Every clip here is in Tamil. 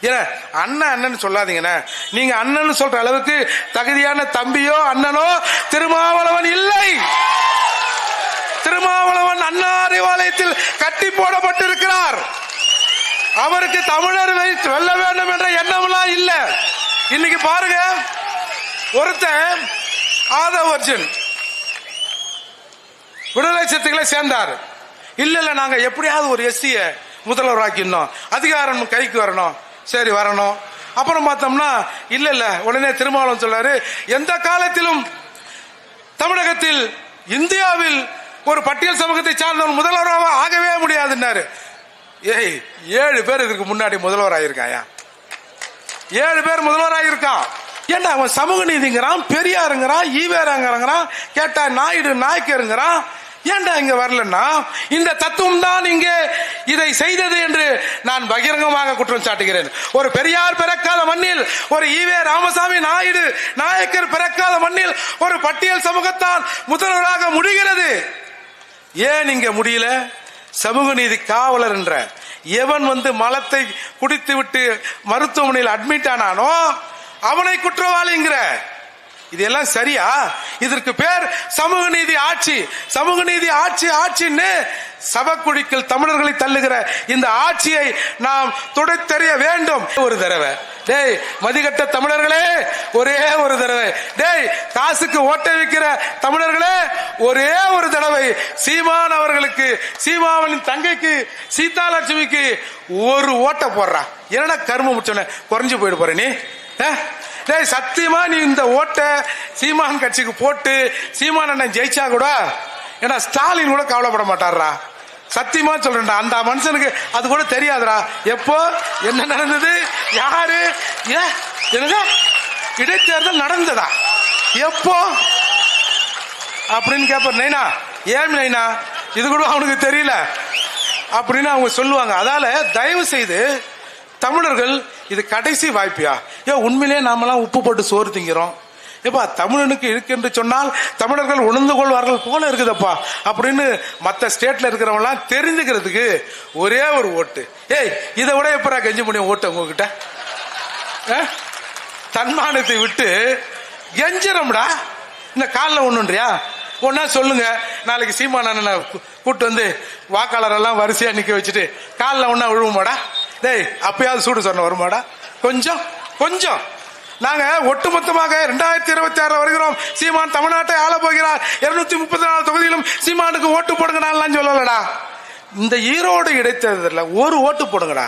ஏன்னா அண்ணன் அண்ணன் சொல்லாதீங்கண்ணே. நீங்க அண்ணன் சொல்ற அளவுக்கு தகுதியான தம்பியோ அண்ணனோ திருமாவளவன் இல்லை. திருமாவளவன் அண்ணா அறிவாலயத்தில் கட்டி போடப்பட்டிருக்கிறார். அவருக்கு தமிழர் வெல்ல வேண்டும் என்ற எண்ணம்லாம் இல்ல. இன்னைக்கு பாருங்க, ஒருத்தன் ஆதவர்ஜன் விடுதலை சிறுத்தைகளை சேர்ந்தார். இல்ல நாங்க எப்படியாவது ஒரு எஸ்சிய முதல்வர் ஆக்கிடணும், அதிகாரம் கைக்கு வரணும். சரி வரணும். அப்புறம் பார்த்தோம்னா இல்ல உடனே திருமாவளவன் சொல்றாரு, எந்த காலத்திலும் தமிழகத்தில் இந்தியாவில் ஒரு பட்டியல் சமூகத்தை சார்ந்தவன் முதல்வராக ஆகவே முடியாதுன்னாரு. 7 பேர் இதுக்கு முன்னாடி முதல்வர் ஆயிருக்காயா? 7 பேர் முதல்வர் ஆயிருக்கான். ஏண்டா அவன் சமூக நீதிங்கிறான், பெரியாருங்கிறான், ஈவேராங்கிறான், கேட்டா நாயுடு நாய்க்கருங்கிறான். ஏண்டா இங்க வரலன்னா இந்த தத்துவம் தான் இங்கே இதை செய்தது என்று நான் பகிரங்கமாக குற்றம் சாட்டுகிறேன். ஒரு பெரியார் பிறக்காத மண்ணில், ஒரு ஈவே ராமசாமி நாயுடு நாயக்கர் பிறக்காத மண்ணில் ஒரு பட்டியல் சமூகத்தான் முதல்வராக முடிகிறது. ஏன் இங்க முடியல? சமூக நீதி காவலர் என்ற எவன் மலத்தை குடித்து விட்டு மருத்துவமனையில் அட்மிட் ஆனானோ அவனை குற்றவாளிங்கிற. இதெல்லாம் சரியா? இதற்கு பேர் சமூக நீதி ஆட்சி. சமூக நீதி ஆட்சி ஆட்சின்னு சபக்குழிக்குள் தமிழர்களை தள்ளுகிற இந்த ஆட்சியை நாம் துடைத்தெறிய வேண்டும். ஒரு தடவை டேய் மதிகட்ட தமிழர்களே, ஒரே ஒரு தடவை, டேய் காசுக்கு ஓட்டை வைக்கிற தமிழர்களே, ஒரே ஒரு தடவை சீமான் அவர்களுக்கு, சீமாவின் தங்கைக்கு, சீதாலட்சுமிக்கு ஒரு ஓட்டை போடுறா. என்னடா கரும முச்சன குறைஞ்சு போயிடு போற நீ? டேய் சத்தியமா நீ இந்த ஓட்டை சீமான் கட்சிக்கு போட்டு சீமான் அண்ணன் ஜெயிச்சா கூட ஏன்னா ஸ்டாலின் கூட கவலைப்பட மாட்டாரா. சத்தியமா சொல்றேன்டா, அந்த மனுஷனுக்கு அது கூட தெரியாதுடா. எப்போ என்ன நடந்தது, யாரு என்னங்க இடைத்தேர்தல் நடந்ததா, எப்போ அப்படின்னு கேட்பார். நைனா ஏன் நைனா இது கூட அவனுக்கு தெரியல அப்படின்னு அவங்க சொல்லுவாங்க. அதால தயவு செய்து தமிழர்கள் இது கடைசி வாய்ப்பியா? உண்மையிலே நாமெல்லாம் உப்பு போட்டு சோறு திங்கிறோம். ஏப்பா தமிழனுக்கு இருக்கு என்று சொன்னால் தமிழர்கள் உணர்ந்து கொள்வார்கள் போல இருக்குதப்பா அப்படின்னு மற்ற ஸ்டேட்ல இருக்கிறவங்களாம் தெரிஞ்சுக்கிறதுக்கு ஒரே ஒரு ஓட்டு. இதை விட எப்படா கெஞ்ச முடியும் ஓட்டு உங்ககிட்ட? தன்மானத்தை விட்டு கெஞ்சிரம்டா. இந்த காலில் ஒண்ணுன்றியா? ஒன்னா சொல்லுங்க, நாளைக்கு சீமான் அண்ணனை கூட்டு வந்து வாக்காளர் எல்லாம் வரிசையா நிக்க வச்சுட்டு காலில் ஒன்னா விழுவுமாடா? டேய் அப்பயாவது சூடு சொன்ன வருமாடா? கொஞ்சம் கொஞ்சம். நாங்க ஒட்டுமொத்தமாக 2026 வருகிறோம். சீமான் தமிழ்நாட்டை ஆள போகிறார். 234 தொகுதியிலும் சீமானுக்கு ஓட்டு போடுங்க சொல்லலடா. இந்த ஈரோடு இடைத்தேர்தலில் ஒரு ஓட்டு போடுங்கடா.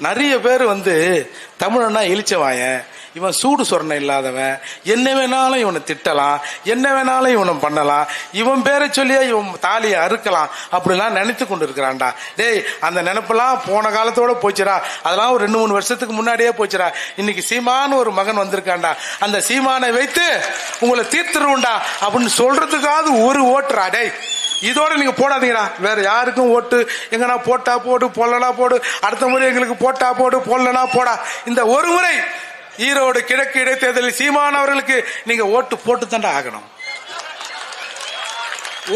நிறைய பேர் தமிழனா இழிச்சவாயன், இவன் சூடு சொரணை இல்லாதவன், என்ன வேணாலும் இவனை திட்டலாம், என்ன வேணாலும் இவனை பண்ணலாம், இவன் பேரை சொல்லியே இவன் தாலியை அறுக்கலாம் அப்படிலாம் நினைத்து கொண்டு இருக்கிறான்டா. டேய் அந்த நினைப்பெல்லாம் போன காலத்தோட போச்சுடா. அதெல்லாம் ஒரு 2-3 வருஷத்துக்கு முன்னாடியே போச்சுடா. இன்னைக்கு சீமான் ஒரு மகன் வந்திருக்காண்டா. அந்த சீமானை வைத்து உங்களை தீர்த்துருவோண்டா அப்படின்னு சொல்றதுக்காவது ஒரு ஓட்டுறா. டேய் இதோட நீங்க போடாதீங்கடா. வேற யாருக்கும் ஓட்டு எங்கன்னா போட்டா போடு, போடலனா போடு, அடுத்த முறை எங்களுக்கு போட்டா போடு, போடலனா போடா. இந்த ஒரு முறை ஈரோடு கிழக்கு இடைத்தேர்தலில் சீமான் அவர்களுக்கு நீங்க ஓட்டு போட்டு தாண்டா ஆகணும்.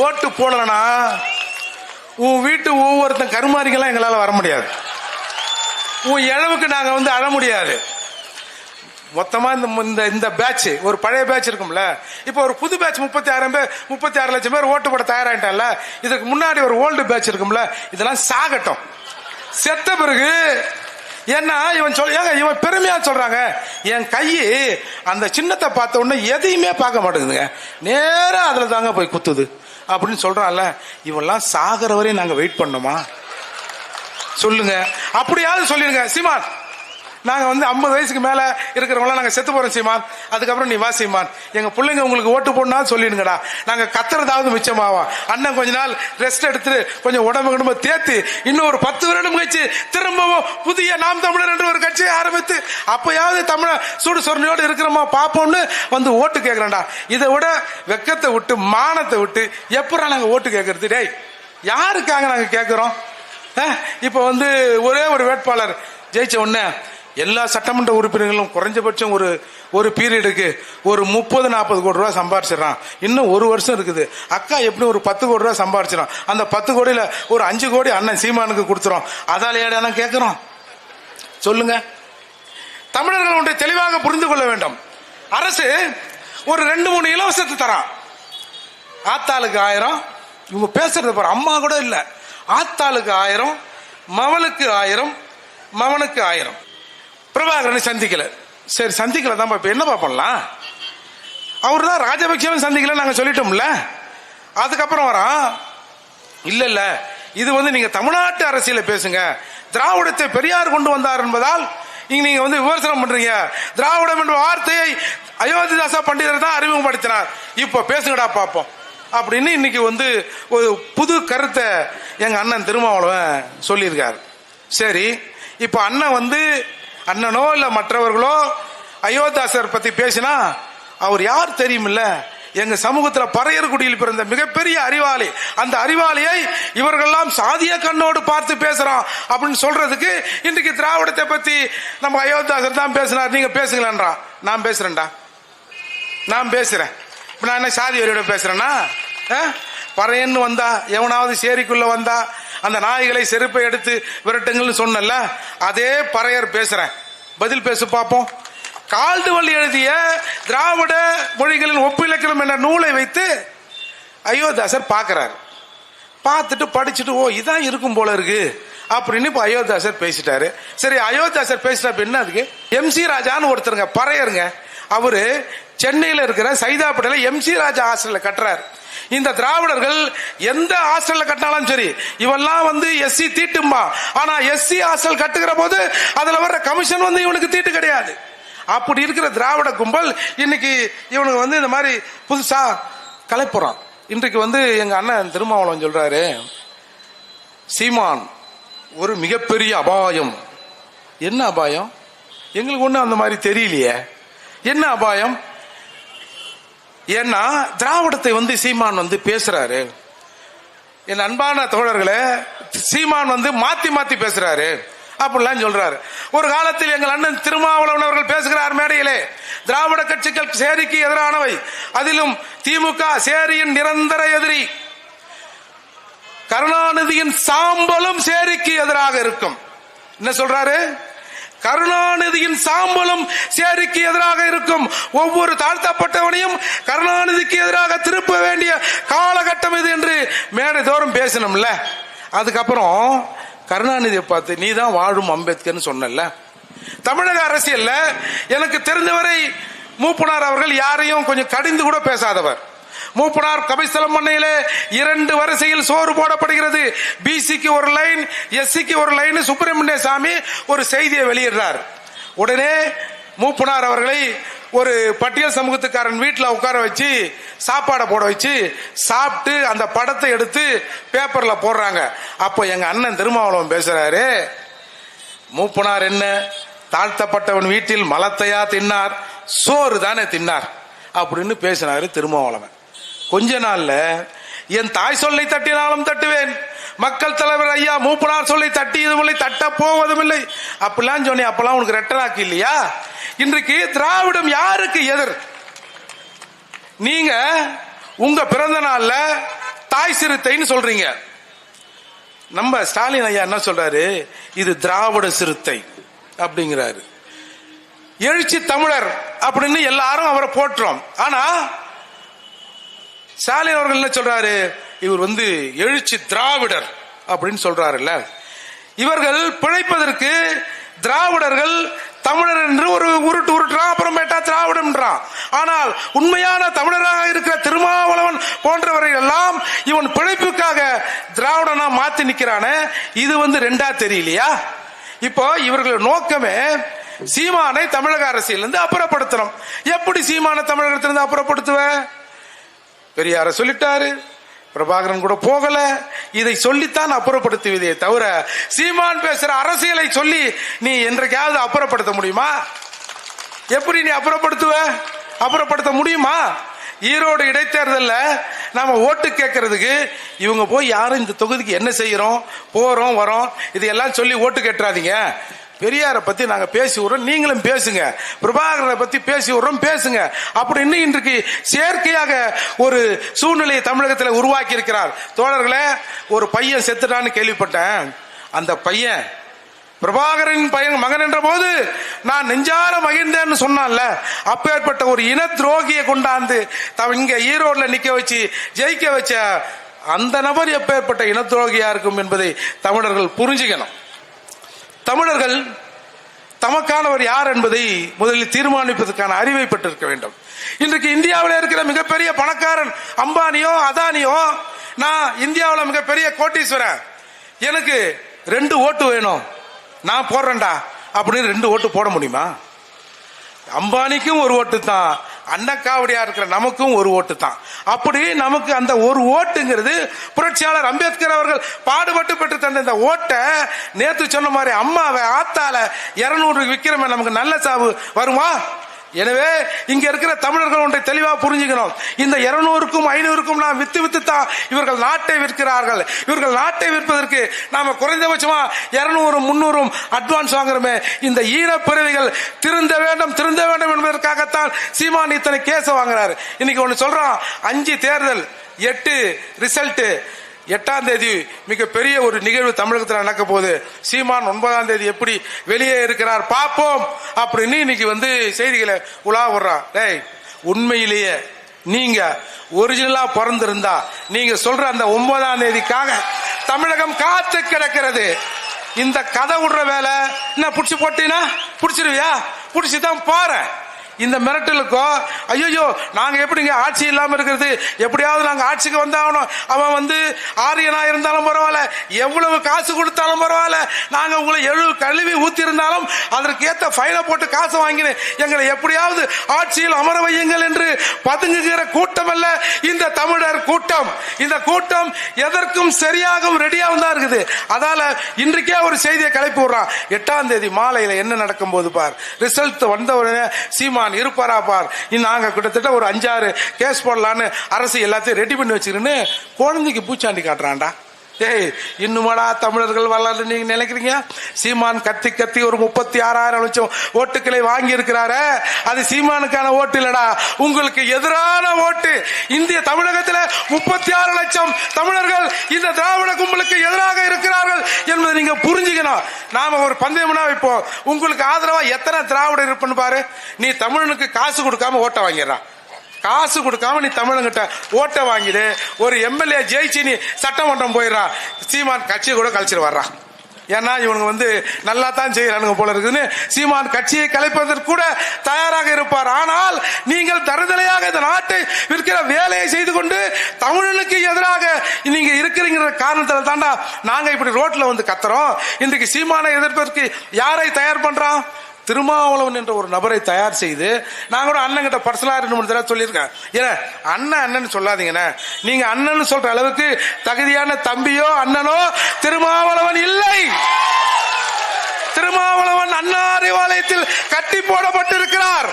ஓட்டு போடலனா உன் வீட்டு ஒவ்வொருத்தன் கருமாரிக்கெல்லாம் எங்களால வர முடியாது. உன் இழவுக்கு நாங்க அழ முடியாது. மொத்தமா இந்த பேட்ச், ஒரு பழைய பேட்ச் இருக்கும்ல, இப்ப ஒரு புது பேட்ச் 36 லட்சம் பேர் ஓட்டு போட தயாராயிட்டான்ல. இதுக்கு முன்னாடி ஒரு ஓல்டு பேட்ச் இருக்கும்ல, இதெல்லாம் சாகட்டும். செத்த பிறகு ஏன்னா இவன் பெருமையா சொல்றாங்க, என் கையை அந்த சின்னத்தை பார்த்த உடனே எதையுமே பார்க்க மாட்டேங்குதுங்க, நேரா அதுல தாங்க போய் குத்துது அப்படின்னு சொல்றான்ல. இவெல்லாம் சாகர வரையும் நாங்க வெயிட் பண்ணோமா சொல்லுங்க? அப்படியாவது சொல்லிருங்க சீமான், நாங்க 50 வயசுக்கு மேல இருக்கிறவங்க நாங்க செத்து போறோம் சீமான், அதுக்கப்புறம் நீ வா சீமான், எங்க பிள்ளைங்க உங்களுக்கு ஓட்டு போடனா சொல்லிடுங்கடா, நாங்க கத்துறதாவது மிச்சமாவா. அண்ணன் கொஞ்ச நாள் ரெஸ்ட் எடுத்துட்டு கொஞ்சம் உடம்பு தேத்து இன்னும் ஒரு 10 வருடம் கழிச்சு திரும்பவும் புதிய நாம் தமிழர் என்று ஒரு கட்சியை ஆரம்பித்து அப்பயாவது தமிழ சூடு சொரணையோடு இருக்கிறோமா பாப்போம்னு ஓட்டு கேட்கிறேன்டா. இதை விட வெக்கத்தை விட்டு மானத்தை விட்டு எப்படா நாங்க ஓட்டு கேட்கறது? டேய் யாருக்காக நாங்க கேட்கிறோம்? இப்ப ஒரே ஒரு வேட்பாளர் ஜெயிச்ச உடனே எல்லா சட்டமன்ற உறுப்பினர்களும் குறைஞ்சபட்சம் ஒரு பீரியடுக்கு ஒரு 30-40 கோடி ரூபாய் சம்பாரிச்சிடறான். இன்னும் 1 வருஷம் இருக்குது. அக்கா எப்படி ஒரு 10 கோடி ரூபாய் சம்பாரிச்சிடும். அந்த 10 கோடியில ஒரு 5 கோடி அண்ணன் சீமானுக்கு கொடுத்துரும். அதால ஏடா கேட்கிறோம் சொல்லுங்க? தமிழர்கள் ஒன்றை தெளிவாக புரிந்து கொள்ள வேண்டும். அரசு ஒரு 2-3 இலவசத்தை தரான். ஆத்தாளுக்கு 1000, இவங்க பேசுறது பாரு, அம்மா கூட இல்ல, ஆத்தாளுக்கு 1000, மவளுக்கு 1000, மவனுக்கு 1000. பிரபாகரனை சந்திக்கல. சரி சந்திக்கல தான், இப்ப என்ன பண்ணலாம்? அவரு தான் ராஜபக்சேவும் சந்திக்கல நாங்க சொல்லிட்டோம்ல. அதுக்கப்புறம் வரான், இல்ல இல்ல இது நீங்க தமிழ்நாட்டு அரசியல பேசுங்க, திராவிடத்தை பெரியார் கொண்டு வந்தார் என்பதால் இங்க நீங்க விமர்சனம் பண்றீங்க, திராவிடம் என்ற வார்த்தையை அயோத்திதாச பண்டிதர் தான் அறிமுகப்படுத்தினார், இப்ப பேசுங்கடா பாப்போம் அப்படின்னு இன்னைக்கு ஒரு புது கருத்தை எங்க அண்ணன் திருமாவளவன் சொல்லியிருக்காரு. சரி, இப்ப அண்ணன் அண்ணனோ இல்ல மற்றவர்களோ அயோத்திதாசர் பத்தி பேசினா அவர் யார் தெரியுமில்ல, எங்க சமூகத்தில் பறையர்குடியில் பிறந்த மிகப்பெரிய அறிவாளி. அந்த அறிவாளியை இவர்கள்லாம் சாதிய கண்ணோடு பார்த்து பேசுறான் அப்படின்னு சொல்றதுக்கு இன்றைக்கு திராவிடத்தை பத்தி நம்ம அயோத்திதாசர் தான் பேசினார், நீங்க பேசுங்களேன்றான். நான் பேசுறேன்டா, நான் பேசுறேன். நான் என்ன சாதி வரியோட பேசுறேன்னா? பறையன்னு வந்தா, எவனாவது சேரிக்குள்ள வந்தா அந்த நாய்களை செருப்பை எடுத்து விரட்டுங்கள்னு சொன்னல, அதே பறையர் பேசுறேன், பதில் பேசு பார்ப்போம். கால்டுவெல் எழுதிய திராவிட மொழிகளின் ஒப்பிலக்கணம் என்ற நூலை வைத்து அயோத்திதாசர் பார்க்கிறார். பார்த்துட்டு படிச்சுட்டு ஓ இதான் இருக்கும் போல இருக்கு அப்படின்னு இப்ப அயோத்திதாசர் பேசிட்டாரு. சரி, அயோத்திதாசர் பேசிட்டா என்ன அதுக்கு? MC ராஜான்னு ஒருத்தருங்க பறையருங்க, அவரு சென்னையில இருக்கிற சைதாப்பேட்டையில MC ராஜா ஹாஸ்டல்ல கட்டுறாரு. இந்த திராவிடர்கள் எந்த ஹாஸ்டல்ல கட்டினாலும் சரி, இவெல்லாம் SC தீட்டுமா, ஆனா SC ஹாஸ்டல் கட்டுகிற போது அதுல வர்ற கமிஷன் இவனுக்கு தீட்டு கிடையாது. அப்படி இருக்கிற திராவிட கும்பல் இன்னைக்கு இவனுக்கு இந்த மாதிரி புதுசா கலைப்புறான். இன்றைக்கு எங்க அண்ணன் திருமாவளவன் சொல்றாரு, சீமான் ஒரு மிகப்பெரிய அபாயம். என்ன அபாயம்? எங்களுக்கு ஒண்ணு அந்த மாதிரி தெரியலையே, என்ன அபாயம்? ஏன்னா திராவிடத்தை சீமான் பேசுறாரு. என் அன்பான தோழர்களே, சீமான் மாத்தி மாத்தி பேசுறாரு அப்படிலாம் சொல்றாரு. ஒரு காலத்தில் எங்கள் அண்ணன் திருமாவளவன் அவர்கள் பேசுகிறார் மேடையிலே, திராவிட கட்சிகள் சேரிக்கு எதிரானவை, அதிலும் திமுக சேரியின் நிரந்தர எதிரி, கருணாநிதியின் சாம்பலும் சேரிக்கு எதிராக இருக்கும். என்ன சொல்றாரு? கருணாநிதியின் சாம்பலும் சேரிக்கு எதிராக இருக்கும். ஒவ்வொரு தாழ்த்தப்பட்டவனையும் கருணாநிதிக்கு எதிராக திருப்ப வேண்டிய காலகட்டம் இது என்று மேடை தோறும் பேசணும்ல. அதுக்கப்புறம் கருணாநிதியை பார்த்து நீ தான் வாழும் அம்பேத்கர்னு சொன்னல. தமிழக அரசியல்ல எனக்கு தெரிந்தவரை மூப்பனார் அவர்கள் யாரையும் கொஞ்சம் கடிந்து கூட பேசாதவர். மூப்பனார் கபிஸ்தலம் பண்ணையிலே 2 வரிசையில் சோறு போடப்படுகிறது, பிசிக்கு ஒரு லைன், எஸ்சிக்கு ஒரு லைன். சுப்பிரமணிய சாமி ஒரு செய்தியை வெளியிடுறார். உடனே மூப்பனார் அவர்களை ஒரு பட்டியல் சமூகத்துக்காரன் வீட்டில் உட்கார வச்சு சாப்பாடை போட வச்சு சாப்பிட்டு அந்த படத்தை எடுத்து பேப்பர்ல போடுறாங்க. அப்போ எங்க அண்ணன் திருமாவளவன் பேசுறாரு, மூப்பனார் என்ன தாழ்த்தப்பட்டவன் வீட்டில் மலத்தையா தின்னார், சோறு தானே தின்னார் அப்படின்னு பேசினாரு திருமாவளவன். கொஞ்ச நாள்ல என் தாய் சொல்லை தட்டினாலும் தட்டுவேன், மக்கள் தலைவர் ஐயா மூப்பனார் சொல்லை தட்டியதும் இல்லை, தட்ட போவதும் இல்லை அப்படிலாம் சொன்னி. அப்பெல்லாம் உனக்கு ரெட்டனாக்கு இல்லையா? இன்றைக்கு திராவிடம் யாருக்கு எதிர்? நீங்க உங்க பிறந்த நாள்ல தாய் சிறுத்தைன்னு சொல்றீங்க. நம்ம ஸ்டாலின் ஐயா என்ன சொல்றாரு? இது திராவிட சிறுத்தை அப்படிங்கிறாரு. எழுச்சி தமிழர் அப்படின்னு எல்லாரும் அவரை போற்றோம். ஆனா ஸ்டாலின் அவர்கள் என்ன சொல்றாரு? இவர் எழுச்சி திராவிடர் அப்படின்னு சொல்றாருல்ல. இவர்கள் பிழைப்பதற்கு திராவிடர்கள் தமிழர் என்று ஒரு உருட்டுறான், அப்புறமேட்டா திராவிடம்ன்றான். ஆனால் உண்மையான தமிழராக இருக்கிற திருமாவளவன் போன்றவரை எல்லாம் இவன் பிழைப்புக்காக திராவிடனா மாத்தி நிக்கிறானே, இது ரெண்டா தெரியலையா? இப்போ இவர்கள் நோக்கமே சீமானை தமிழக அரசியலிருந்து அப்புறப்படுத்தணும். எப்படி சீமான தமிழகத்திலிருந்து அப்புறப்படுத்துவ? பெரியார சொல்லிட்டாரு, பிரபாகரன் கூட போகல, இதை சொல்லித்தான் அப்புறப்படுத்துவதே தவிர சீமான் பேசுற அரசியலை சொல்லி நீ என்றைக்காவது அப்புறப்படுத்த முடியுமா? எப்படி நீ அப்புறப்படுத்த முடியுமா? ஈரோடு இடைத்தேர்தல்ல நாம ஓட்டு கேட்கறதுக்கு இவங்க போய் யாரும் இந்த தொகுதிக்கு என்ன செய்யறோம், போறோம் வரோம் இதெல்லாம் சொல்லி ஓட்டு கேட்டுறாதீங்க. பெரியாரை பத்தி நாங்க பேசி விடுறோம், நீங்களும் பேசுங்க. பிரபாகரனை பத்தி பேசி விடுறோம், பேசுங்க அப்படின்னு இன்றைக்கு செயற்கையாக ஒரு சூழ்நிலையை தமிழகத்தில் உருவாக்கி இருக்கிறார். தோழர்களே, ஒரு பையன் செத்துட்டான்னு கேள்விப்பட்டேன். அந்த பையன் பிரபாகரன் மகன் என்ற போது நான் நெஞ்சார மகிழ்ந்தேன்னு சொன்னான்ல, அப்பேற்பட்ட ஒரு இன துரோகியை கொண்டாந்து இங்க ஈரோடுல நிக்க வச்சு ஜெயிக்க வச்ச அந்த நபர் எப்பேற்பட்ட இன துரோகியா இருக்கும் என்பதை தமிழர்கள் புரிஞ்சுக்கணும். தமிழர்கள் தமக்கானவர் யார் என்பதை முதலில் தீர்மானிப்பதற்கான அறிவை பெற்றிருக்க வேண்டும். இன்றைக்கு இந்தியாவில் இருக்கிற மிகப்பெரிய பணக்காரன் அம்பானியோ அதானியோ, நான் இந்தியாவில் மிகப்பெரிய கோட்டீஸ்வரன், எனக்கு 2 ஓட்டு வேணும், நான் போடுறேன்டா அப்படின்னு 2 ஓட்டு போட முடியுமா? அம்பானிக்கும் 1 ஓட்டு தான், அண்ணக்காவடியா இருக்கிற நமக்கும் 1 ஓட்டு தான். அப்படி நமக்கு அந்த 1 ஓட்டுங்கிறது புரட்சியாளர் அம்பேத்கர் அவர்கள் பாடுபட்டு பெற்று தந்த இந்த ஓட்டை நேத்து சொன்ன மாதிரி அம்மாவை ஆத்தால 200 விற்கிறமே நமக்கு நல்ல சாவு வருமா? எனவே இங்க இருக்கிற தமிழர்கள் ஒன்றை தெளிவா புரிஞ்சுக்கணும். இந்த 200க்கும் 500க்கும் நாம் வித்து தான் இவர்கள் நாட்டை விற்கிறார்கள். இவர்கள் நாட்டை விற்பதற்கு நாம குறைந்தபட்சமா 200 300 அட்வான்ஸ் வாங்குறோமே. இந்த ஈனப்பிறவிகள் திருந்த வேண்டும் என்பதற்காகத்தான் சீமான் இத்தனை கேஸ வாங்குறாரு. இன்னைக்கு ஒன்னு சொல்றான், 5 தேர்தல் 8 ரிசல்ட், 8ஆம் தேதி மிகப்பெரிய ஒரு நிகழ்வு தமிழகத்தில் நடக்க போகுது. சீமான் 9ஆம் தேதி எப்படி வெளியே இருக்கிறார் பார்ப்போம் அப்படின்னு இன்னைக்கு செய்திகளை உலா விடுறான். டேய், உண்மையிலேயே நீங்க ஒரிஜினலா பிறந்திருந்தா நீங்க சொல்ற அந்த 9ஆம் தேதிக்காக தமிழகம் காத்து கிடக்கிறது. இந்த கதை விடுற வேலை என்ன புடிச்சு போட்டீங்கன்னா புடிச்சிருவியா? புடிச்சுதான் பாரு. இந்த மிரட்டலுக்கோ ஐயோ நாங்க எப்படிங்க ஆட்சி இல்லாம இருக்கிறது, எப்படியாவது நாங்க ஆட்சிக்கு வந்தாகணும், அவன் ஆரியனா இருந்தாலும் பரவாயில்ல, எவ்வளவு காசு கொடுத்தாலும் பரவாயில்ல, நாங்க உங்களை கழுவி ஊத்தி இருந்தாலும் அதற்கு ஏத்த ஃபைனை போட்டு காசு வாங்கினு எங்களை எப்படியாவது ஆட்சியில் அமர வையுங்கள் என்று பதுங்குகிற கூட்டம் அல்ல இந்த தமிழர் கூட்டம். இந்த கூட்டம் எதற்கும் சரியாகவும் ரெடியாகவும் தான் இருக்குது. அதால இன்றைக்கே ஒரு செய்தியை கிளப்பி விடுறான். 8ஆம் தேதி மாலையில என்ன நடக்கும் போது பார், ரிசல்ட் வந்த உடனே சீமான் இருப்பாரா பார், நாங்க கிட்டத்தட்ட ஒரு 5-6 கேஸ் போடலான்னு அரசு எல்லாத்தையும் ரெடி பண்ணி வச்சிருன்னு குழந்தைக்கு பூச்சாண்டி காட்டுறான்டா. ஏய், இன்னுமாடா தமிழர்கள் வரலாறு நீங்க நினைக்கிறீங்க? சீமான் கத்தி ஒரு 36,000 லட்சம் ஓட்டுக்களை வாங்கி இருக்கிறாரு. அது சீமானுக்கான ஓட்டு இல்லடா, உங்களுக்கு எதிரான ஓட்டு. இந்திய தமிழகத்தில் 36 லட்சம் தமிழர்கள் இந்த திராவிட கும்பலுக்கு எதிராக இருக்கிறார்கள் என்பதை நீங்க புரிஞ்சுக்கணும். நாம ஒரு பந்தயம்னா வைப்போம், உங்களுக்கு ஆதரவா எத்தனை திராவிடர் இருப்பன்னு பாரு. நீ தமிழனுக்கு காசு கொடுக்காம ஓட்ட வாங்கிடுறான், காசு கொடுக்காம நீ தமிழங்கிட்ட ஓட்ட வாங்கிடு, ஒரு எம்எல்ஏ ஜெயிச்சு நீ சட்டமன்றம் போயிடறான், சீமான் கட்சியை கூட கழிச்சிட்டு வர்றான். ஏன்னா இவனுங்க நல்லா தான் செய்யறானுங்க போல இருக்குன்னு சீமான் கட்சியை கலைப்பதற்கு கூட தயாராக இருப்பார். ஆனால் நீங்கள் தருதலையாக இந்த நாட்டை விற்கிற வேலையை செய்து கொண்டு தமிழனுக்கு எதிராக நீங்க இருக்கிறீங்கிற காரணத்தால தாண்டா நாங்க இப்படி ரோட்ல கத்துறோம். இன்றைக்கு சீமானை எதிர்ப்பதற்கு யாரை தயார் பண்றோம்? திருமாவளவன் என்ற ஒரு நபரை தயார் செய்து, நான் கூட அண்ணன் கிட்ட பர்சனலா 2-3 தடவை சொல்லியிருக்கேன். ஏன்னா அண்ணன் சொல்லாதீங்கண்ணே, நீங்க அண்ணன் சொல்ற அளவுக்கு தகுதியான தம்பியோ அண்ணனோ திருமாவளவன் இல்லை. திருமாவளவன் அண்ணா அறிவாலயத்தில் கட்டி போடப்பட்டிருக்கிறார்.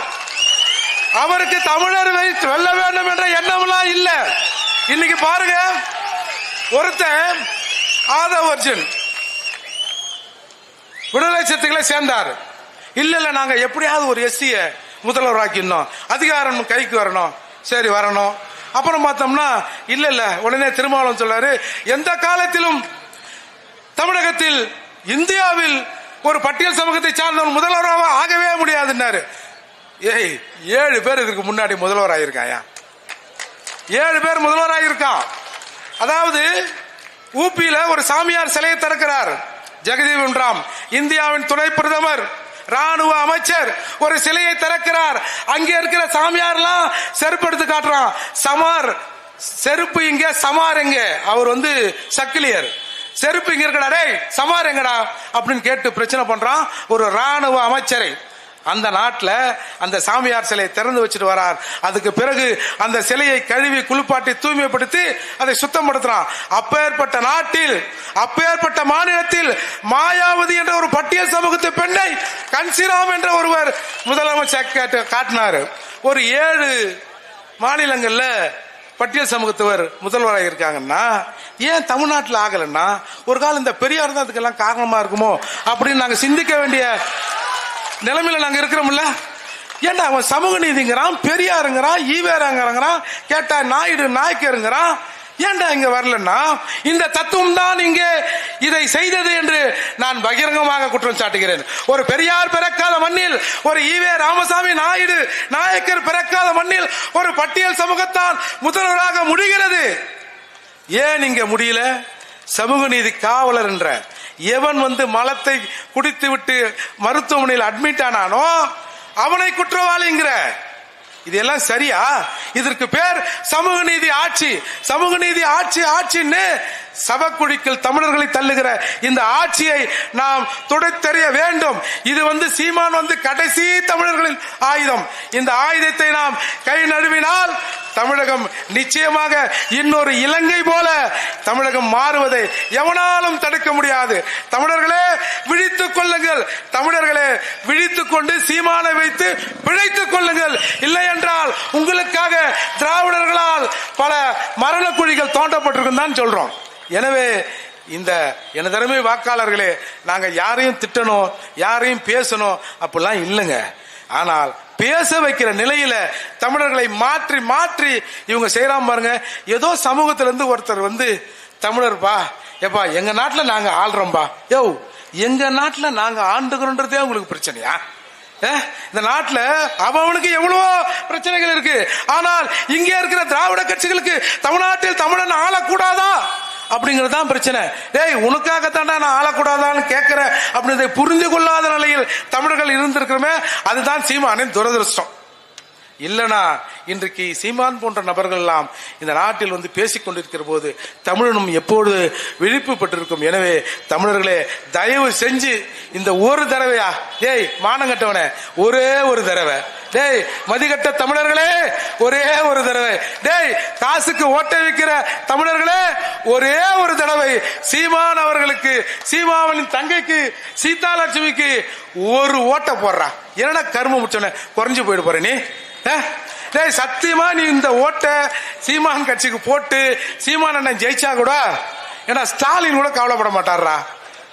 அவருக்கு தமிழர் வெல்ல வேண்டும் என்ற எண்ணம்லாம் இல்ல. இன்னைக்கு பாருங்க, ஒருத்தன் ஆதவர்ஜன் விடுதலை சிறுத்தைகளை சேர்ந்தார். இல்ல நாங்க எப்படியாவது ஒரு எஸ்சிய முதல்வராக்கினோம், அதிகாரம் கைக்கு வரணும், சரி வரணும். அப்புறம் பார்த்தோம்னா இல்ல உடனே திருமாவளவன் சொல்றாரு, எந்த காலத்திலும் தமிழகத்தில் இந்தியாவில் ஒரு பட்டியல் சமூகத்தை சார்ந்தவன் முதல்வராக ஆகவே முடியாதுன்னாரு. 7 பேர் இதுக்கு முன்னாடி முதல்வர் ஆகியிருக்காயா? 7 பேர் முதல்வர் ஆகியிருக்கான். அதாவது ஊபியில ஒரு சாமியார் சிலையை திறக்கிறார் ஜெகதீவன் ராம், இந்தியாவின் துணை பிரதமர், ராணுவ அமைச்சர் ஒரு சிலையை திறக்கிறார். அங்கே இருக்கிற சாமியார்லாம் செருப்பு எடுத்து காட்டுறான். சமார் செருப்பு இங்க, சமார் எங்க? அவர் சக்கிலியர். செருப்பு இங்க இருக்கடா, டேய் சமார் எங்கடா அப்படின்னு கேட்டு பிரச்சனை பண்றான் ஒரு ராணுவ அமைச்சரை. அந்த நாட்டில் அந்த சாமியார் சிலையை திறந்து வச்சுட்டு வரார். அதுக்கு பிறகு அந்த சிலையை கழுவி குளிப்பாட்டி தூய்மைப்படுத்தி அதை சுத்தப்படுத்துறான். அப்பேற்பட்ட நாட்டில், அப்பேற்பட்ட மாநிலத்தில் மாயாவதி என்ற ஒரு பட்டியல் சமூகத்து பெண்ணை கன்சிராம் என்ற ஒருவர் முதலமைச்சர் காட்டினார். ஒரு 7 மாநிலங்கள்ல பட்டியல் சமூகத்தவர் முதல்வராக இருக்காங்கன்னா ஏன் தமிழ்நாட்டில் ஆகலன்னா, ஒரு காலம் இந்த பெரியார் தான் அதுக்கெல்லாம் காரணமா இருக்குமோ அப்படின்னு நாங்க சிந்திக்க வேண்டிய நிலைமையில நாங்க இருக்கிறோம்ல. ஏன்டா அவன் சமூக நீதிங்கிறான், பெரியாருங்கிறான், ஈவேராங்கிறான், கேட்டா நாயுடு நாயக்கருங்கிறான். ஏன்டா இங்க வரலன்னா இந்த தத்துவம் தான் இங்கே இதை செய்தது என்று நான் பகிரங்கமாக குற்றம் சாட்டுகிறேன். ஒரு பெரியார் பிறக்காத மண்ணில், ஒரு ஈவே ராமசாமி நாயக்கர் பிறக்காத மண்ணில் ஒரு பட்டியல் சமூகத்தான் முதல்வராக முடிகிறது. ஏன் இங்க முடியல? சமூக நீதி காவலர் என்ற எவன் மலத்தை குடித்து விட்டு மருத்துவமனையில் அட்மிட் ஆனானோ அவனை குற்றவாளிங்கிற. இதெல்லாம் சரியா? இதற்கு பேர் சமூக நீதி ஆட்சி. சமூக நீதி ஆட்சின்னு சபக்குழிக்குள் தமிழர்களை தள்ளுகிற இந்த ஆட்சியை நாம் துடைத்தெறிய வேண்டும். இது சீமான் கடைசி தமிழர்களின் ஆயுதம். இந்த ஆயுதத்தை நாம் கை நழுவினால் தமிழகம் நிச்சயமாக இன்னொரு இலங்கை போல தமிழகம் மாறுவதை எவனாலும் தடுக்க முடியாது. தமிழர்களே விழித்துக் கொள்ளுங்கள். தமிழர்களே விழித்துக் கொண்டு சீமானை வைத்து பிழைத்துக் கொள்ளுங்கள். இல்லை என்றால் உங்களுக்காக திராவிடர்களால் பல மரண குழிகள் தோண்டப்பட்டிருக்கும் தான் சொல்றோம். எனவே இந்த எனதருமை வாக்காளர்களே, நாங்க யாரையும் திட்டணும், யாரையும் பேசணும் அப்படிலாம் இல்லைங்க. ஆனால் பேச வைக்கிற நிலையில தமிழர்களை மாற்றி மாற்றி இவங்க செய்யறாம பாருங்க. ஏதோ சமூகத்திலிருந்து ஒருத்தர் தமிழர்பா, எப்பா எங்க நாட்டுல நாங்க ஆள்றோம்பா, யோ எங்க நாட்டுல நாங்க ஆண்டுகிறோன்றதே உங்களுக்கு பிரச்சனையா? இந்த நாட்டுல அவனுக்கு எவ்வளவோ பிரச்சனைகள் இருக்கு. ஆனால் இங்க இருக்கிற திராவிட கட்சிகளுக்கு தமிழ்நாட்டில் தமிழன் ஆளக்கூடாதா அப்படிங்கறதுதான் பிரச்சனை. டேய் உனக்காகத்தாண்டா நான் ஆளக்கூடாதான்னு கேட்கிறேன் அப்படின்றதை புரிந்து கொள்ளாத நிலையில் தமிழர்கள் இருந்திருக்கிறோமே, அதுதான் சீமானின் துரதிருஷ்டம். இல்லனா இன்றைக்கு சீமான் போன்ற நபர்கள் எல்லாம் இந்த நாட்டில் பேசிக் கொண்டிருக்கிற போது தமிழனும் எப்போது விழிப்பு பெற்றிருக்கும். எனவே தமிழர்களே தயவு செஞ்சு இந்த ஒரு தடவையா, டேய் மானங்கட்டவனே ஒரே ஒரு தடவை, டேய் மதிகட்ட தமிழர்களே ஒரே ஒரு தடவை, டேய் காசுக்கு ஓட்டை வைக்கிற தமிழர்களே ஒரே ஒரு தடவை சீமான் அவர்களுக்கு, சீமாவின் தங்கைக்கு சீதாலட்சுமிக்கு ஒரு ஓட்டை போடுறா. என்னடா கரும முச்சன குறைஞ்சு போயிடு போற நீ? சத்தியமா நீ இந்த ஓட்டை சீமான் கட்சிக்கு போட்டு சீமான் அண்ணன் ஜெயிச்சா கூட ஏன்னா ஸ்டாலின் கூட கவலைப்பட மாட்டாரா.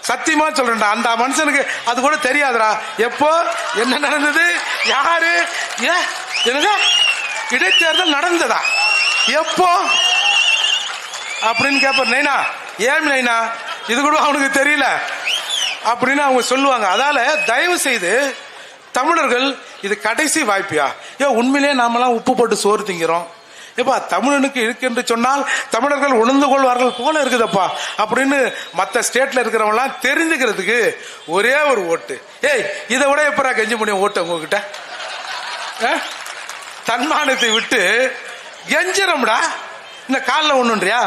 சத்தியமா சொல்றேன்டா, அந்த மனுஷனுக்கு அது கூட தெரியாதுடா. எப்போ என்ன நடந்தது, யாரு என்னது இடைத்தேர்தல் நடந்ததா, எப்போ அப்படின்னு கேட்பார். நைனா ஏன் நைனா இது கூட அவனுக்கு தெரியல அப்படின்னு அவங்க சொல்லுவாங்க. அதால தயவு செய்து தமிழர்கள் இது கடைசி வாய்ப்பியா? உண்மையிலே நாமெல்லாம் உப்பு போட்டு சோறு திங்கிறோம். எப்பா தமிழனுக்கு இருக்கு என்று சொன்னால் தமிழர்கள் உணர்ந்து கொள்வார்கள் போல இருக்குதப்பா அப்படின்னு மற்ற ஸ்டேட்ல இருக்கிறவங்க தெரிஞ்சுக்கிறதுக்கு ஒரே ஒரு ஓட்டு. இதை விட எப்பரா கெஞ்ச முடியும் ஓட்டு உங்ககிட்ட? தன்மானத்தை விட்டு கெஞ்சிரம்டா. இந்த காலில் ஒண்ணுன்றியா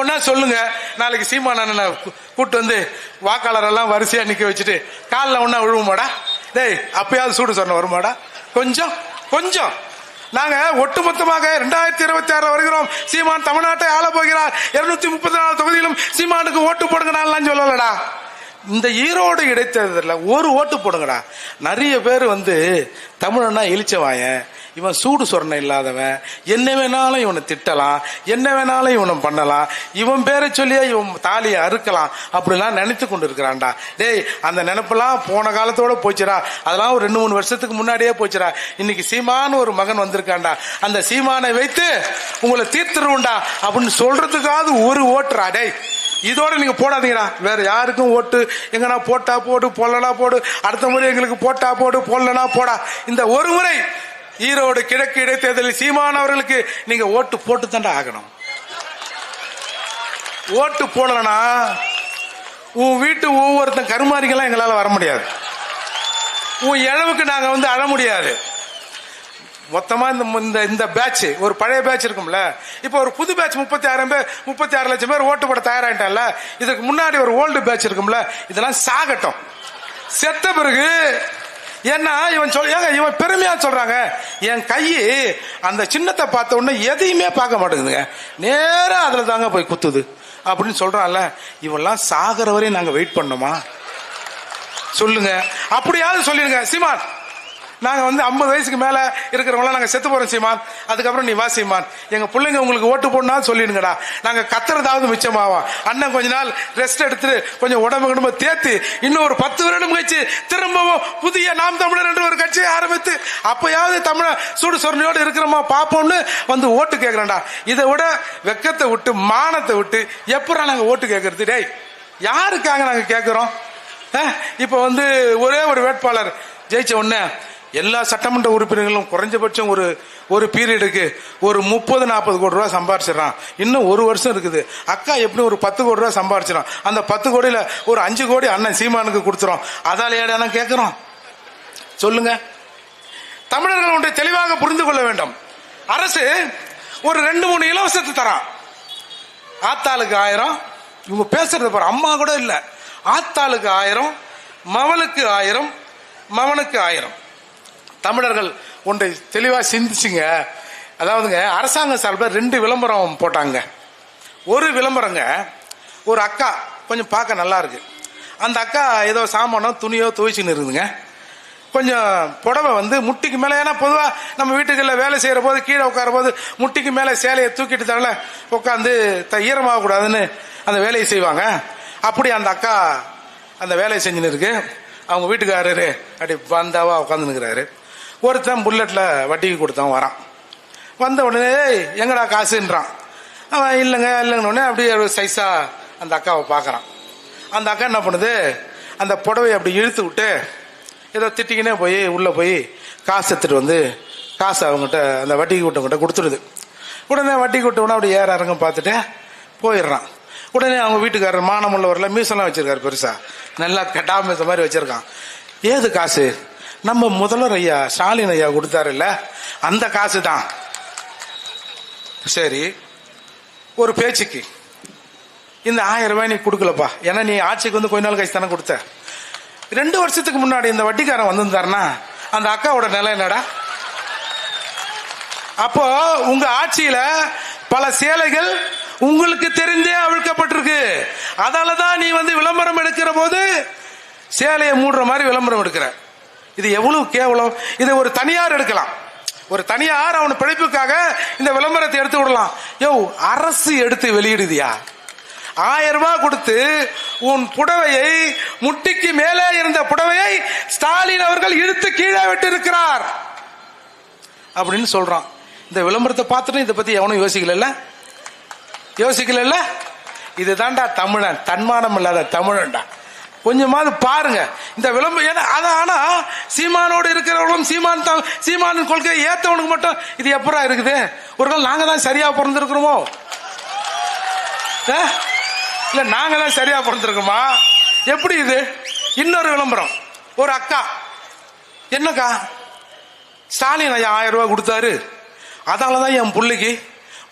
ஒன்னா சொல்லுங்க. நாளைக்கு சீமானண்ணனை கூட்டு வாக்காளர் எல்லாம் வரிசையா நிக்க வச்சுட்டு காலில் ஒன்னா விழுவுமாடா? டேய் அப்பயாவது சூடு சொன்ன வருமாடா? கொஞ்சம் கொஞ்சம் நாங்க ஒட்டுமொத்தமாக 2026 வருகிறோம். சீமான் தமிழ்நாட்டை ஆள போகிறார். 234 தொகுதியிலும் சீமானுக்கு ஓட்டு போடுங்க நான் சொல்லலடா. இந்த ஈரோடு இடைத்தேர்தலில் ஒரு ஓட்டு போடுங்கடா. நிறைய பேர் தமிழனா இழிச்சவாயன், இவன் சூடு சொரணை இல்லாதவன், என்ன வேணாலும் இவனை திட்டலாம், என்ன வேணாலும் இவனை பண்ணலாம், இவன் பேரை சொல்லியே இவன் தாலியை அறுக்கலாம் அப்படிலாம் நினைத்து கொண்டு இருக்கிறான்டா. டேய் அந்த நினைப்பெல்லாம் போன காலத்தோட போச்சுடா. அதெல்லாம் ஒரு 2-3 வருஷத்துக்கு முன்னாடியே போச்சுடா. இன்னைக்கு சீமான் ஒரு மகன் வந்திருக்கான்டா. அந்த சீமானை வைத்து உங்களை தீர்த்துருவோண்டா அப்படின்னு சொல்றதுக்காவது ஒரு ஓட்டுறா. டேய் இதோட நீங்க போடாதீங்கடா. வேற யாருக்கும் ஓட்டு எங்கன்னா போட்டா போடு, போடலனா போடு, அடுத்த முறை எங்களுக்கு போட்டா போடு, போடலனா போடா. இந்த ஒரு முறை ஈரோடு கிழக்கு இடைத்தேர்தலில் சீமான் அவர்களுக்கு நீங்க ஓட்டு போட்டு தாண்டா ஆகணும். ஓட்டு போடலனா உன் வீட்டு ஒவ்வொருத்தன் கருமாரிக்கெல்லாம் எங்களால வர முடியாது. உன் இழவுக்கு நாங்க அழ முடியாது. மொத்தமா இந்த பேட்ச் ஒரு பழைய பேட்ச் இருக்கும்ல, இப்ப ஒரு புது பேட்ச் 36 லட்சம் பேர் ஓட்டு போட தயாராயிட்டான்ல. இதுக்கு முன்னாடி ஒரு ஓல்டு பேட்ச் இருக்கும்ல, இதெல்லாம் சாகட்டும். செத்த பிறகு என்ன இவன் பெருமையா சொல்றாங்க, என் கையை அந்த சின்னத்தை பார்த்த உடனே எதையுமே பார்க்க மாட்டேங்குதுங்க, நேரா அதுல தாங்க போய் குத்துது அப்படின்னு சொல்றான்ல. இவெல்லாம் சாகர வரையும் நாங்க வெயிட் பண்ணோமா சொல்லுங்க? அப்படியாவது சொல்லிடுங்க. சீமான் நாங்க 50 வயசுக்கு மேல இருக்கிறவங்க நாங்க செத்து போறோம் சீமான், அதுக்கப்புறம் நீ வா சீமான், எங்க பிள்ளைங்க உங்களுக்கு ஓட்டு போடனா சொல்லிடுங்கடா, நாங்க கத்துறதாவது மிச்சமாவோம். அண்ணன் கொஞ்ச நாள் ரெஸ்ட் எடுத்துட்டு கொஞ்சம் உடம்பு தேத்து இன்னும் ஒரு 10 வருடம் கழிச்சு திரும்பவும் புதிய நாம் தமிழர் என்று ஒரு கட்சியை ஆரம்பித்து அப்பயாவது தமிழ சூடு சொரணையோடு இருக்கிறோமா பாப்போம்னு வந்து ஓட்டு கேட்கிறேன்டா. இதை விட வெக்கத்தை விட்டு மானத்தை விட்டு எப்படா நாங்க ஓட்டு கேட்கறது? டேய், யாருக்காக நாங்க கேட்கிறோம்? இப்ப வந்து ஒரே ஒரு வேட்பாளர் ஜெயிச்ச உடனே எல்லா சட்டமன்ற உறுப்பினர்களும் குறைஞ்சபட்சம் ஒரு பீரியடுக்கு ஒரு 30-40 கோடி ரூபாய் சம்பாரிச்சிடறான். இன்னும் ஒரு வருஷம் இருக்குது. அக்கா எப்படி ஒரு 10 கோடி ரூபாய் சம்பாரிச்சிடும். அந்த 10 கோடியில ஒரு 5 கோடி அண்ணன் சீமானுக்கு கொடுத்துரும். அதால ஏடா கேட்கிறோம்? சொல்லுங்க. தமிழர்கள் ஒன்றை தெளிவாக புரிந்து கொள்ள வேண்டும். அரசு ஒரு 2-3 இலவசத்தை தரான். ஆத்தாளுக்கு 1000, இவங்க பேசுறது பாரு, அம்மா கூட இல்ல, ஆத்தாளுக்கு 1000, மவளுக்கு 1000, மவனுக்கு 1000. தமிழர்கள் ஒன்றை தெளிவா சிந்திச்சுங்க. அதாவதுங்க, அரசாங்க சார்பில் 2 விளம்பரம் போட்டாங்க. ஒரு விளம்பரங்க, ஒரு அக்கா கொஞ்சம் பார்க்க நல்லா இருக்கு. அந்த அக்கா ஏதோ சாமானோ துணியோ துவைச்சுன்னு இருக்குதுங்க. கொஞ்சம் புடவை வந்து முட்டிக்கு மேலே, ஏன்னா பொதுவாக நம்ம வீட்டுகளில் வேலை செய்கிற போது கீழே உட்கார போது முட்டிக்கு மேலே சேலையை தூக்கிட்டு தானே உட்காந்து ஈரமாக கூடாதுன்னு அந்த வேலையை செய்வாங்க. அப்படி அந்த அக்கா அந்த வேலையை செஞ்சுன்னு இருக்கு. அவங்க வீட்டுக்காரரு அப்படி பந்தாவா உட்காந்துருக்கிறாரு. ஒருத்தன் புல்லட்ல வட்டிக்கு கொடுத்தவன் வரான். வந்த உடனே எங்கடா காசுன்றான். அவன் இல்லைங்க இல்லைங்கன்னு அப்படியே சைஸா அந்த அக்காவை பார்க்கறான். அந்த அக்கா என்ன பண்ணுது, அந்த புடவையை அப்படி இழுத்து விட்டு ஏதோ திட்டிக்கினே போய் உள்ள போய் காசு எடுத்துட்டு வந்து காசு அவங்ககிட்ட அந்த வட்டிக்கு விட்டவங்கிட்ட கொடுத்துடுது. உடனே வட்டிக்கு விட்டவன அப்படி ஏற இறங்க பார்த்துட்டு போயிடுறான். உடனே அவங்க வீட்டுக்காரர் மானமுள்ளவர்ல மீசெல்லாம் வச்சிருக்காரு, பெருசா நல்லா கட்டாமீச மாதிரி வச்சிருக்கான். ஏது காசு? நம்ம முதல்வர் ஐயா ஸ்டாலின் ஐயா கொடுத்தாரு இல்ல, அந்த காசு தான். சரி, ஒரு பேச்சுக்கு இந்த 1000 ரூபாய் நீ கொடுக்கலப்பா, ஏன்னா நீ ஆட்சிக்கு வந்து கொஞ்ச நாள் கழிச்சு தானே கொடுத்த. 2 வருஷத்துக்கு முன்னாடி இந்த வட்டிக்காரன் வந்திருந்தாருன்னா அந்த அக்காவோட நிலை என்னடா? அப்போ உங்க ஆட்சியில பல சேலைகள் உங்களுக்கு தெரிந்தே அவிழ்க்கப்பட்டிருக்கு. அதனாலதான் நீ வந்து விளம்பரம் எடுக்கிற போது சேலையை மூடுற மாதிரி விளம்பரம் எடுக்கிற. இது எவ்வளவு கேவலம். இதை ஒரு தனியார் எடுக்கலாம். ஒரு தனியார் அவன் பிழைப்புக்காக இந்த விளம்பரத்தை எடுத்து விடலாம். யோ, அரசு எடுத்து வெளியிடுதியா? 1000 ரூபாய் கொடுத்து உன் புடவையை, முட்டிக்கு மேலே இருந்த புடவையை ஸ்டாலின் அவர்கள் இழுத்து கீழே விட்டு இருக்கிறார் அப்படின்னு சொல்றான். இந்த விளம்பரத்தை பார்த்துட்டு இதை பத்தி எவனும் யோசிக்கல. இதுதான்டா தமிழன், தன்மானம் இல்லாத தமிழன்டா. கொஞ்சமாவது பாருங்க இந்த விளம்பரம். ஆனா சீமானோடு இருக்கிறவங்களும் சீமானின் கொள்கையை ஏத்தவனுக்கு மட்டும் இது எப்படா இருக்குது? ஒரு நாள் நாங்க தான் சரியா பிறந்திருக்கிறோமோ? இல்ல நாங்க தான் சரியா பிறந்திருக்கோமா? எப்படி இது? இன்னொரு விளம்பரம், ஒரு அக்கா, என்னக்கா ஸ்டாலின் ஐயா 1000 ரூபாய் கொடுத்தாரு, அதனாலதான் என் பிள்ளைக்கு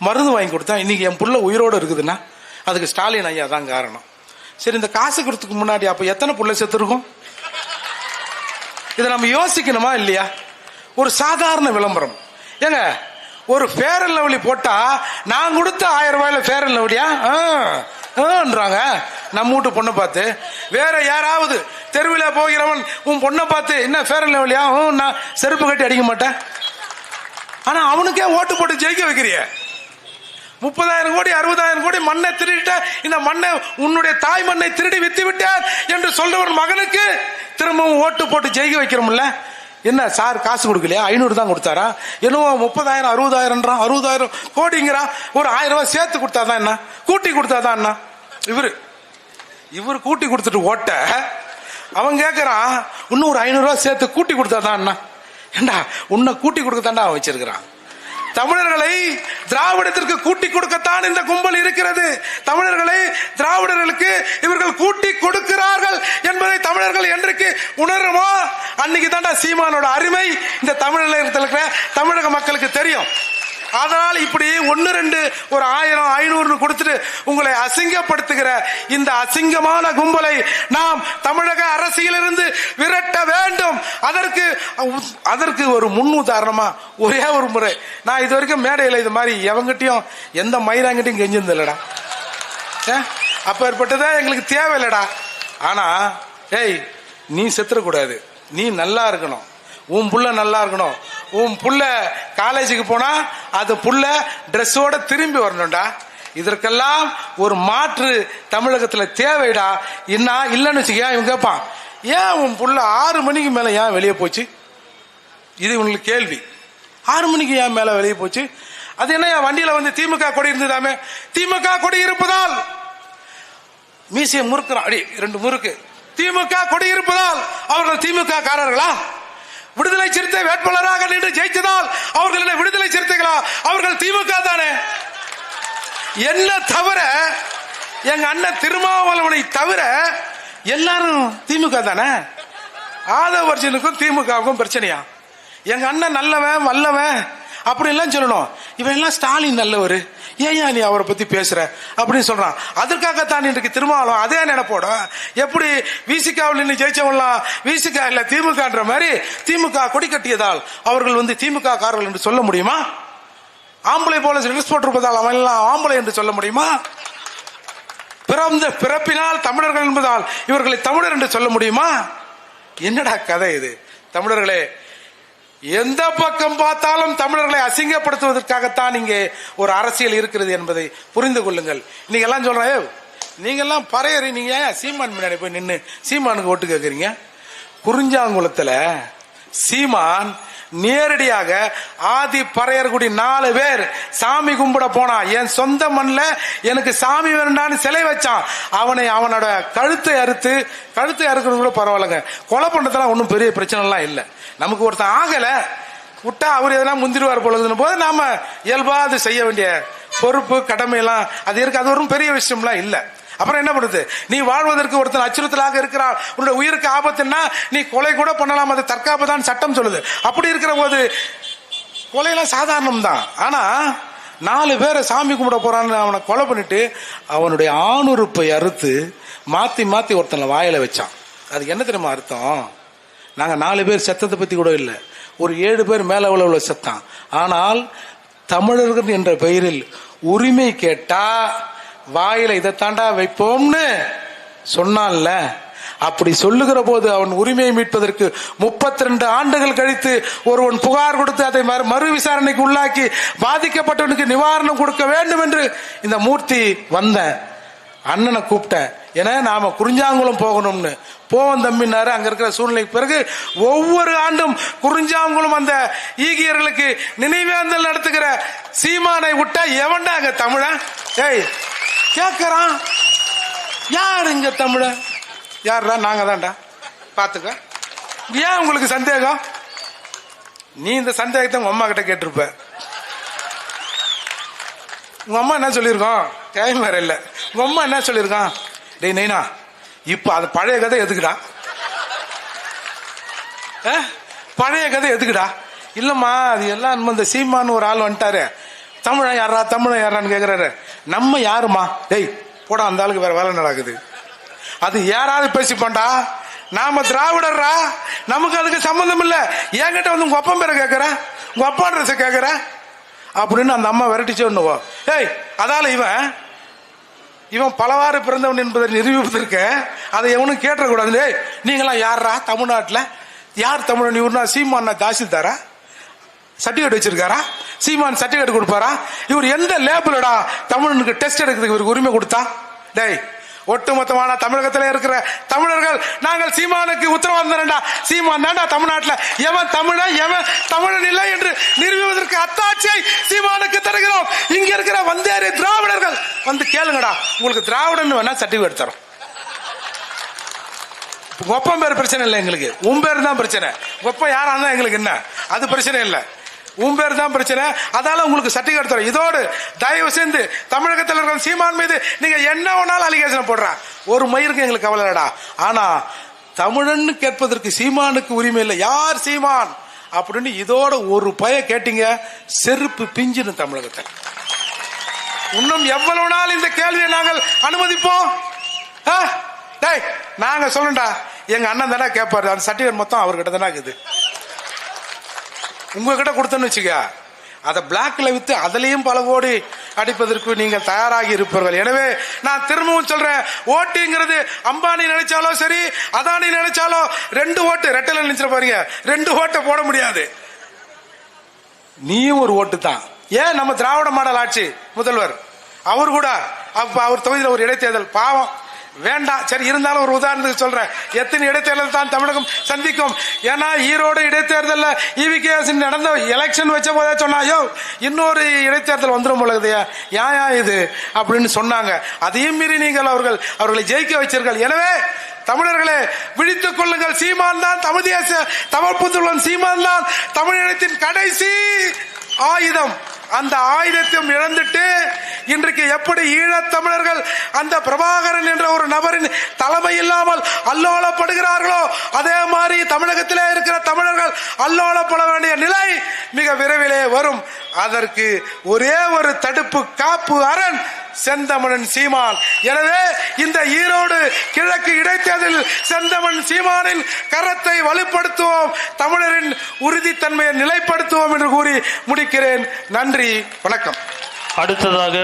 மருந்து வாங்கி கொடுத்தா இன்னைக்கு என் புள்ள உயிரோடு இருக்குதுன்னா அதுக்கு ஸ்டாலின் ஐயா தான் காரணம். சரி, இந்த காசு கொடுத்துக்கு முன்னாடி அப்ப எத்தனை புள்ள செத்து இருக்கும்? இதை நம்ம யோசிக்கணுமா இல்லையா? ஒரு சாதாரண விளம்பரம். ஏங்க, ஒரு ஃபேர் அண்ட் லவ்லி போட்டா நான் கொடுத்த 1000 ரூபாயில ஃபேர் அண்ட் லவ்லியான்றாங்க. நம்ம வீட்டு பொண்ணை பார்த்து வேற யாராவது தெருவில் போகிறவன் உன் பொண்ணை பார்த்து என்ன ஃபேர் அண்ட் லவ்லியா, நான் செருப்பு கட்டி அடிக்க மாட்டேன். ஆனா அவனுக்கே ஓட்டு போட்டு ஜெயிக்க வைக்கிறிய. 30,000 கோடி 60,000 கோடி மண்ணை திருடிட்ட, இந்த மண்ணை உன்னுடைய தாய் மண்ணை திருடி வித்து விட்டார் என்று சொல்றவன் மகனுக்கு திரும்பவும் ஓட்டு போட்டு ஜெயிக்க வைக்கிறோம்ல. என்ன சார் காசு கொடுக்கலையா? 500 தான் கொடுத்தாரா? என்னவோ 30,000 60,000 60,000 கோடிங்கிறான். ஒரு 1000 ரூபாய் சேர்த்து கொடுத்தாதான் என்ன, கூட்டி கொடுத்தாதான் என்ன? இவரு கூட்டி கொடுத்துட்டு ஓட்ட அவன் கேட்கறான் இன்னும் ஒரு 500 ரூபாய் சேர்த்து கூட்டி கொடுத்தாதான் என்ன? ஏண்டா உன்னை கூட்டி கொடுக்கத்தாண்டா அவன் வச்சிருக்கிறான். தமிழர்களை திராவிடத்திற்கு கூட்டி கொடுக்கத்தான் இந்த கும்பல் இருக்கிறது. தமிழர்களை திராவிடர்களுக்கு இவர்கள் கூட்டி கொடுக்கிறார்கள் என்பதை தமிழர்கள் என்றைக்கு உணருமோ அன்னைக்கு தாண்டா சீமானோட அருமை இந்த தமிழக மக்களுக்கு தெரியும். அதனால் இப்படி 1-2 ஒரு 1000 500 கொடுத்துட்டு உங்களை அசிங்கப்படுத்துகிற இந்த அசிங்கமான கும்பலை நாம் தமிழக அரசியலிருந்து விரட்ட வேண்டும். அதற்கு ஒரு முன் உதாரணமா ஒரே ஒரு முறை நான் இது வரைக்கும் மேடையில் இது மாதிரி எவங்கிட்டையும் எந்த மயிராங்கிட்டையும் கெஞ்சிருந்த இல்லடா. அப்பேற்பட்டதே எங்களுக்கு தேவையில்லடா. ஆனா ஏய், நீ செத்துறக்கூடாது, நீ நல்லா இருக்கணும், உன் புள்ள நல்லா இருக்கணும். உன் புள்ள காலேஜுக்கு போனா அது புள்ள டிரெஸ்ஸோட திரும்பி வரணும்டா. இதற்கெல்லாம் ஒரு மாற்று தமிழகத்துல தேவைடா. இல்லன்னு வச்சுக்க, இவன் கேட்பான், ஏன் உன் புள்ள 6 மணிக்கு மேல ஏன் வெளியே போச்சு? இது உங்களுக்கு கேள்வி. 6 மணிக்கு ஏன் மேல வெளியே போச்சு? அது என்ன வண்டியில வந்து திமுக கொடி இருந்ததாமே, திமுக கொடி இருப்பதால் மீசையை முறுக்கிறான், அடி 2 முறுக்கு. திமுக கொடி இருப்பதால் அவர்கள் திமுக காரர்களா? விடுதலை சிறுத்தை வேட்பாளராக நின்று ஜெயித்ததால் அவர்கள் என்ன விடுதலை சிறுத்தைகளா? அவர்கள் திமுக தானே. என்ன தவிர எங்க அண்ணன் திருமாவளவனை தவிர எல்லாரும் திமுக தானே. ஆதவர்ஜனுக்கும் திமுகவுக்கும் பிரச்சனையா? எங்க அண்ணன் நல்லவன் வல்லவன் அப்படி எல்லாம் சொல்லணும். இவன் எல்லாம் ஸ்டாலின் நல்லவர், ஏன் நீ அவரை பத்தி பேசுற அப்படின்னு சொல்றான். அதற்காகத்தான் இன்றைக்கு திருமாவளவன் அதே நினைப்போட எப்படி விசிகாவில் நின்று ஜெயிச்சவங்களாம் விசிக இல்ல திமுகன்ற மாதிரி திமுக கொடி கட்டியதால் அவர்கள் வந்து திமுக காரர்கள் என்று சொல்ல முடியுமா? ஆம்பளை போல ட்ரெஸ் போட்டிருப்பதால் அவன் எல்லாம் ஆம்பளை என்று சொல்ல முடியுமா? பிறந்த பிறப்பினால் தமிழர்கள் என்பதால் இவர்களை தமிழர் என்று சொல்ல முடியுமா? என்னடா கதை இது? தமிழர்களே, எந்த பக்கம் பார்த்தாலும் தமிழர்களை அசிங்கப்படுத்துவதற்காகத்தான் இங்கே ஒரு அரசியல் இருக்கிறது என்பதை புரிந்து கொள்ளுங்கள். நீங்க எல்லாம் சொல்றேன், நீங்க எல்லாம் பறையறி, நீங்க சீமான் முன்னாடி போய் நின்று சீமானுக்கு ஓட்டு கேட்கறீங்க. குறிஞ்சாங்குளத்துல சீமான் நேரடியாக ஆதி பறையர்குடி 4 பேர் சாமி கும்பிட போனா, என் சொந்த மண்ணில் எனக்கு சாமி வேண்டான்னு சிலை வச்சான். அவனோட கழுத்தை அறுக்கிறது கூட பரவாயில்லைங்க, கொலை பண்றதுலாம் ஒன்றும் பெரிய பிரச்சனை எல்லாம் இல்லை. நமக்கு ஒருத்தன் ஆகல விட்டா அவர் எதனா முந்திருவார் போல போது நாம இயல்பா அது செய்ய வேண்டிய பொறுப்பு கடமை எல்லாம் அது இருக்கு. அது ஒரு பெரிய விஷயம்லாம் இல்லை. அப்புறம் என்ன பண்ணுது? நீ வாழ்வதற்கு ஒருத்தன் அச்சுறுத்தலாக இருக்கிறார், உன்னுடைய உயிருக்கு ஆபத்துன்னா நீ கொலை கூட பண்ணலாம், அது தற்காப்பு தான் சட்டம் சொல்லுது. அப்படி இருக்கிற போது கொலையெல்லாம் சாதாரணம் தான். ஆனா 4 பேரை சாமி கும்பிட போறான்னு அவனை கொலை பண்ணிட்டு அவனுடைய ஆணுறுப்பை அறுத்து மாத்தி மாத்தி ஒருத்தனை வாயில வச்சான். அதுக்கு என்ன தெரியுமா அர்த்தம்? நாங்க 4 பேர் செத்தத்தை பத்தி கூட இல்லை, ஒரு 7 பேர் மேல உள்ள செத்தான். ஆனால் தமிழர்கள் என்ற பெயரில் உரிமை கேட்டா வாயில இதை தாண்டா வைப்போம்னு சொன்னான்ல. அப்படி சொல்லுகிற போது அவன் உரிமையை மீட்பதற்கு 32 ஆண்டுகள் கழித்து ஒருவன் புகார் கொடுத்து அதை மறு விசாரணைக்கு உள்ளாக்கி பாதிக்கப்பட்டவனுக்கு நிவாரணம் கொடுக்க வேண்டும் என்று இந்த மூர்த்தி வந்த அண்ணனை கூப்பிட்டேன். ஏன்னா நாம குறிஞ்சாங்குளம் போகணும்னு போவோம் தம்பினாரு. அங்க இருக்கிற சூழ்நிலைக்கு பிறகு ஒவ்வொரு ஆண்டும் குறிஞ்சாங்குளம் அந்த ஈகியர்களுக்கு நினைவேந்தல் நடத்துகிற சீமானை விட்டா எவன்டா அங்க தமிழ? ஏய் கேட்கறான், யார் இங்க தமிழ? யாருடா? நாங்க தான்டா. பாத்துக்க, ஏன் உங்களுக்கு சந்தேகம்? நீ இந்த சந்தேகத்தை உங்க அம்மா கிட்ட கேட்டிருப்ப. உங்க அம்மா என்ன சொல்லியிருக்கோம்? டைம் வேற இல்ல. உங்க அம்மா என்ன சொல்லியிருக்கான்? டேய் நைனா, இப்ப அது பழைய கதை எதுக்குடா? பழைய கதை எதுக்குடா? இல்லம்மா, அது எல்லாம் இந்த சீமான்னு ஒரு ஆள் வந்துட்டாரு, தமிழன் யாரா தமிழன் யாரான்னு கேக்குறாரு. நம்ம யாருமா? டேய் போடா, அந்த ஆளுக்கு வேற வேலை நடக்குது. அது யாராவது பேசிப்பான்டா, நாம திராவிடர்ரா, நமக்கு அதுக்கு சம்பந்தம் இல்ல. என்கிட்ட வந்து உங்க அப்பா பேரை கேட்கற, உங்க அப்பா ட்ரெஸ் கேட்கற அப்படின்னு அந்த அம்மா விரட்டிச்சு ஒண்ணுவோ. ஏய் அதால இவன் பலவாறு பிறந்தவன் என்பதை நிரூபிப்பதற்கு அதை எவனும் கேட்டக்கூடாது. நீங்களாம் யாரா தமிழ்நாட்டில்? யார் தமிழன்? இவர்னா சீமான் தாசில்தாரா? சர்டிபிகேட் வச்சிருக்காரா? சீமான் சர்டிபிகேட் கொடுப்பாரா? இவர் எந்த லேபிளடா தமிழனுக்கு டெஸ்ட் எடுக்கிறதுக்கு இவருக்கு உரிமை கொடுத்தா? டேய், ஒட்டுமொத்தமான தமிழகத்தில் இருக்கிற தமிழர்கள் நாங்கள் சீமானுக்கு உத்தரவாதம் தரண்டா. சீமான் தாண்டா தமிழ்நாட்டில் எவன் தமிழன் எவன் தமிழன் இல்லை என்று நிரூபிப்பதற்கு அத்தாட்சியை சீமானுக்கு தருகிறோம். இங்க இருக்கிற வந்தேறி திராவிடர்கள் வந்து கேளுங்கடா, உங்களுக்கு திராவிடன் வேணா சர்டிபிகேட் தரோம். ஒப்பம் பேர் பிரச்சனை இல்லை எங்களுக்கு, உன் பேர் தான் பிரச்சனை. ஒப்பம் யாரா இருந்தா எங்களுக்கு என்ன, அது பிரச்சனை இல்லை, உன் பேர் தான் பிரச்சனை. அதால உங்களுக்கு சர்டிபிகேட் தரோம். இதோடு தயவு செய்து தமிழகத்தில் இருக்கிற சீமான் மீது நீங்க என்ன வேணாலும் அலிகேஷன் போடுற, ஒரு மயிருக்கு எங்களுக்கு கவலை இல்லடா. ஆனா தமிழன்னு கேட்பதற்கு சீமானுக்கு உரிமை இல்லை. யார் சீமான் அப்படின்னு இதோட ஒரு பய கேட்டீங்க, செருப்பு பிஞ்சிடும் தமிழகத்தில். இன்னும் எவ்வளவு நாள் இந்த கேள்வியை நாங்கள் அனுமதிப்போம்? நாங்க சொல்லண்டா, எங்க அண்ணன் தானே கேட்பாரு, அந்த சர்டிபிகேட் மொத்தம் அவர்கிட்ட தானே இருக்குது. உங்ககிட்ட கொடுத்தேன்னு வச்சுக்க, அதை பிளாக்ல வித்து அதுலயும் பல கோடி அடிப்பதற்கு நீங்கள் தயாராகி இருப்பீர்கள். எனவே நான் திரும்பவும் சொல்றேன், ஓட்டுங்கிறது அம்பானி நினைச்சாலோ சரி, அதானி நினைச்சாலோ 2 ஓட்டு ரெட்டல நினைச்சு பாருங்க, 2 ஓட்டை போட முடியாது. நீயும் ஒரு ஓட்டு தான். ஏன் நம்ம திராவிட மாடல் ஆட்சி முதல்வர் அவர் கூட அவர் தொகுதியில் ஒரு இடைத்தேர்தல், பாவம் வேண்டாம். சரி, இருந்தாலும் ஒரு உதாரணத்துக்கு சொல்றேன். எத்தனை இடைத்தேர்தல் தான் தமிழகம் சந்திக்கும். ஏன்னா ஈரோடு இடைத்தேர்தல் EVKS நடந்த எலெக்ஷன் வச்ச போதே சொன்னாயோ இன்னொரு இடைத்தேர்தல் வந்துடும் போலகுதையா, ஏன் இது அப்படின்னு சொன்னாங்க. அதையும் மீறி நீங்கள் அவர்களை ஜெயிக்க வச்சீர்கள். எனவே தமிழர்களே விழித்துக் கொள்ளுங்கள். சீமான் தான் தமிழ் தேச தமிழ் புத்துள்ளன். சீமான் தான் தமிழினத்தின் கடைசி ஆயுதம். அந்த ஆயுதத்தையும் இழந்துட்டு இன்றைக்கு எப்படி ஈழத் தமிழர்கள் அந்த பிரபாகரன் என்ற ஒரு நபரின் தலைமை இல்லாமல் அல்லோலப்படுகிறார்களோ அதே மாதிரி தமிழகத்திலே இருக்கிற தமிழர்கள் அல்லோலப்பட வேண்டிய நிலை மிக விரைவிலே வரும். அதற்கு ஒரே ஒரு தடுப்பு காப்பு அரண் செந்தமிழன் சீமான். எனவே இந்த ஈரோடு கிழக்கு இடைத்தேர்தலில் செந்தமிழன் சீமானின் கரத்தை வலுப்படுத்துவோம், தமிழரின் உறுதித்தன்மையை நிலைப்படுத்துவோம் என்று கூறி முடிக்கிறேன். நன்றி, வணக்கம். அடுத்ததாக